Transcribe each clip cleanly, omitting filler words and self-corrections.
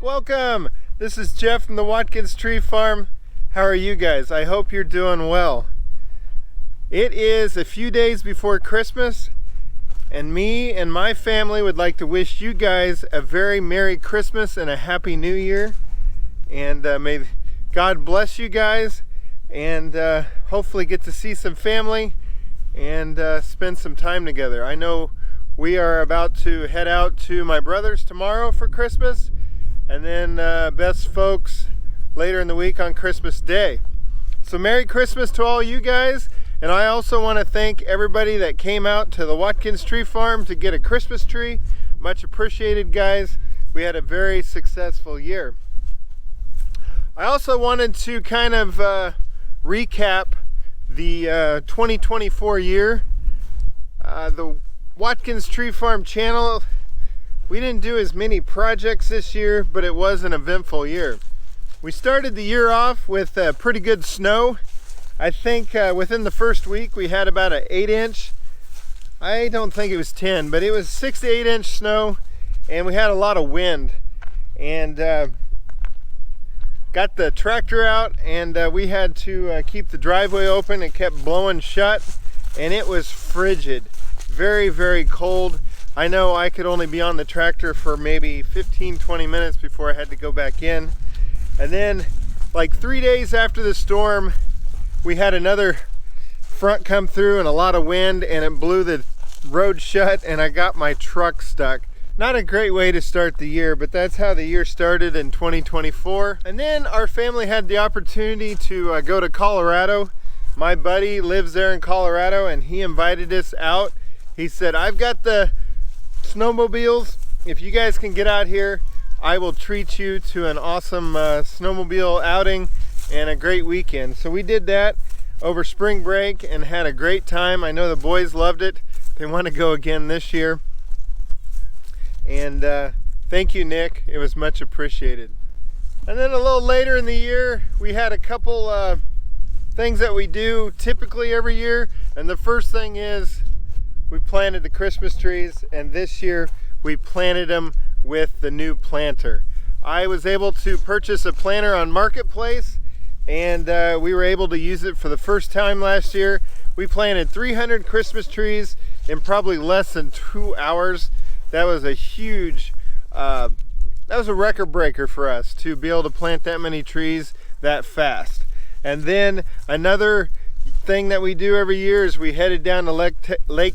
Welcome! This is Jeff from the Watkins Tree Farm. How are you guys? I hope you're doing well. It is a few days before Christmas, and me and my family would like to wish you guys a very Merry Christmas and a Happy New Year. And may God bless you guys, and hopefully get to see some family and spend some time together. I know we are about to head out to my brother's tomorrow for Christmas, and then best folks later in the week on Christmas Day. So Merry Christmas to all you guys, and I also want to thank everybody that came out to the Watkins Tree Farm to get a Christmas tree. Much appreciated, guys. We had a very successful year. I also wanted to kind of recap the 2024 year. The Watkins Tree Farm channel, we didn't do as many projects this year, but it was an eventful year. We started the year off with pretty good snow. I think within the first week we had about an 8-inch. I don't think it was 10, but it was 6 to 8 inch snow, and we had a lot of wind. And got the tractor out, and we had to keep the driveway open. It kept blowing shut, and it was frigid. Very, very cold. I know I could only be on the tractor for maybe 15-20 minutes before I had to go back in. And then like 3 days after the storm, we had another front come through and a lot of wind, and it blew the road shut, and I got my truck stuck. Not a great way to start the year, but that's how the year started in 2024. And then our family had the opportunity to go to Colorado. My buddy lives there in Colorado, and he invited us out. He said, I've got the snowmobiles. If you guys can get out here, I will treat you to an awesome snowmobile outing and a great weekend. So we did that over spring break and had a great time. I know the boys loved it. They want to go again this year. And thank you, Nick. It was much appreciated. And then a little later in the year, we had a couple things that we do typically every year. And the first thing is we planted the Christmas trees, and this year we planted them with the new planter. I was able to purchase a planter on Marketplace, and we were able to use it for the first time last year. We planted 300 Christmas trees in probably less than 2 hours. That was a huge, that was a record breaker for us to be able to plant that many trees that fast. And then another thing that we do every year is we headed down to Lake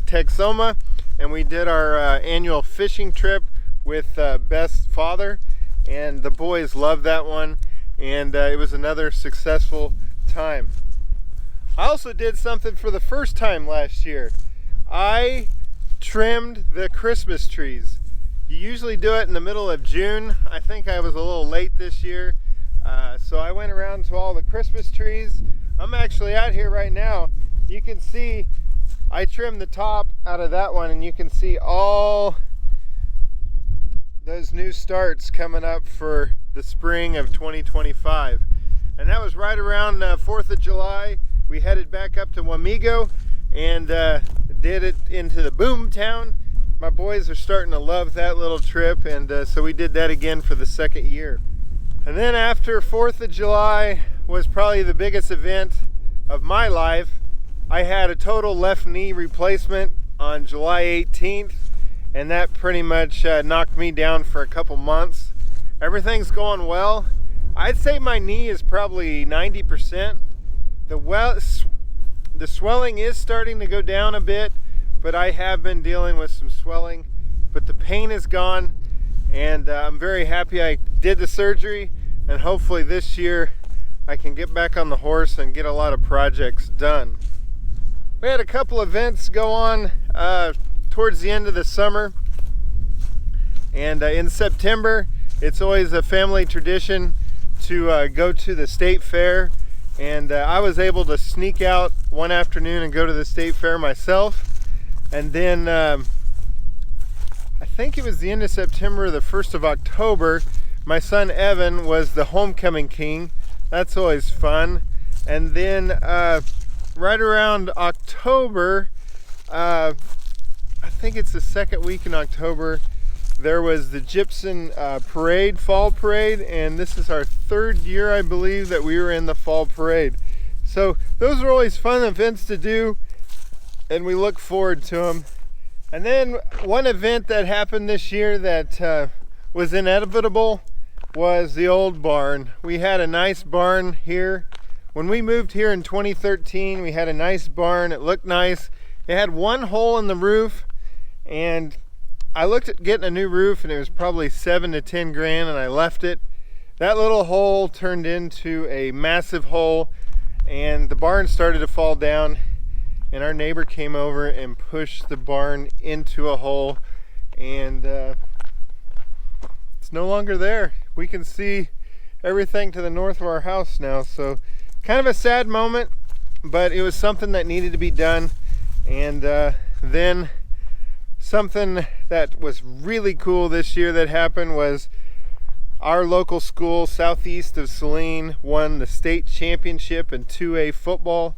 Texoma, and we did our annual fishing trip with Beth's father, and the boys loved that one, and it was another successful time. I also did something for the first time last year. I trimmed the Christmas trees. You usually do it in the middle of June. I think I was a little late this year, so I went around to all the Christmas trees. I'm actually out here right now. You can see I trimmed the top out of that one, and you can see all those new starts coming up for the spring of 2025. And that was right around 4th of July. We headed back up to Wamego and did it into the boom town. My boys are starting to love that little trip, and so we did that again for the second year. And then after 4th of July was probably the biggest event of my life. I had a total left knee replacement on July 18th, and that pretty much knocked me down for a couple months. Everything's going well. I'd say my knee is probably 90%. The swelling is starting to go down a bit, but I have been dealing with some swelling, but the pain is gone, and I'm very happy I did the surgery, and hopefully this year I can get back on the horse and get a lot of projects done. We had a couple events go on towards the end of the summer, and in September it's always a family tradition to go to the state fair, and I was able to sneak out one afternoon and go to the state fair myself. And then I think it was the end of September, the 1st of October, my son Evan was the homecoming king. That's always fun. And then right around October, I think it's the second week in October, there was the Gypsum parade, fall parade, and this is our 3rd year, I believe, that we were in the fall parade. So those are always fun events to do, and we look forward to them. And then one event that happened this year that was inevitable was the old barn. We had a nice barn here. When we moved here in 2013, we had a nice barn. It looked nice. It had one hole in the roof, and I looked at getting a new roof, and it was probably 7 to 10 grand, and I left it. That little hole turned into a massive hole, and the barn started to fall down, and our neighbor came over and pushed the barn into a hole, and it's no longer there. We can see everything to the north of our house now, so kind of a sad moment, but it was something that needed to be done. And then something that was really cool this year that happened was our local school southeast of Seline won the state championship in 2A football,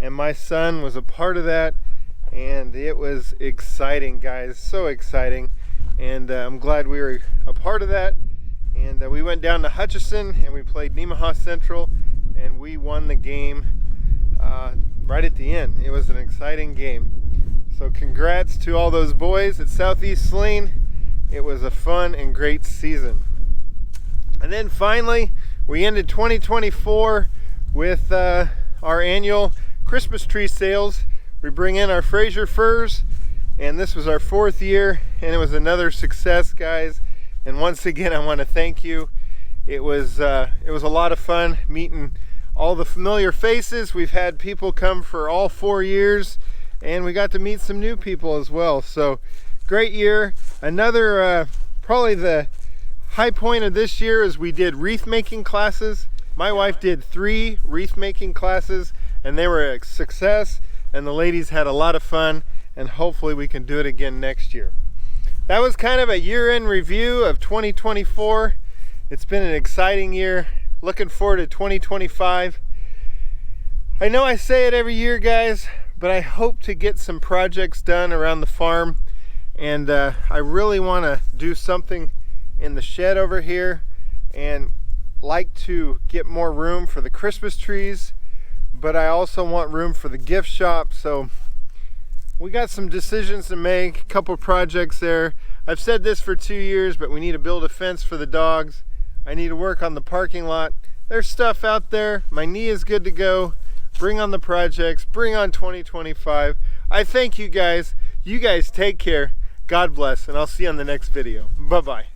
and my son was a part of that, and it was exciting, guys, so exciting. And I'm glad we were a part of that. And we went down to Hutchinson and we played Nemaha Central, and we won the game right at the end. It was an exciting game. So congrats to all those boys at Southeast Seline. It was a fun and great season. And then finally, we ended 2024 with our annual Christmas tree sales. We bring in our Fraser firs, and this was our 4th year, and it was another success, guys. And once again, I want to thank you. It was a lot of fun meeting all the familiar faces. We've had people come for all 4 years, and we got to meet some new people as well. So great year. Another probably the high point of this year is we did wreath making classes. My wife did 3 wreath making classes, and they were a success, and the ladies had a lot of fun, and hopefully we can do it again next year. That was kind of a year-end review of 2024. It's been an exciting year. Looking forward to 2025. I know I say it every year, guys, but I hope to get some projects done around the farm, and I really want to do something in the shed over here, and like to get more room for the Christmas trees, but I also want room for the gift shop. So we got some decisions to make, a couple projects there. I've said this for 2 years, but we need to build a fence for the dogs. I need to work on the parking lot. There's stuff out there. My knee is good to go. Bring on the projects. Bring on 2025. I thank you guys. You guys take care. God bless, and I'll see you on the next video. Bye-bye.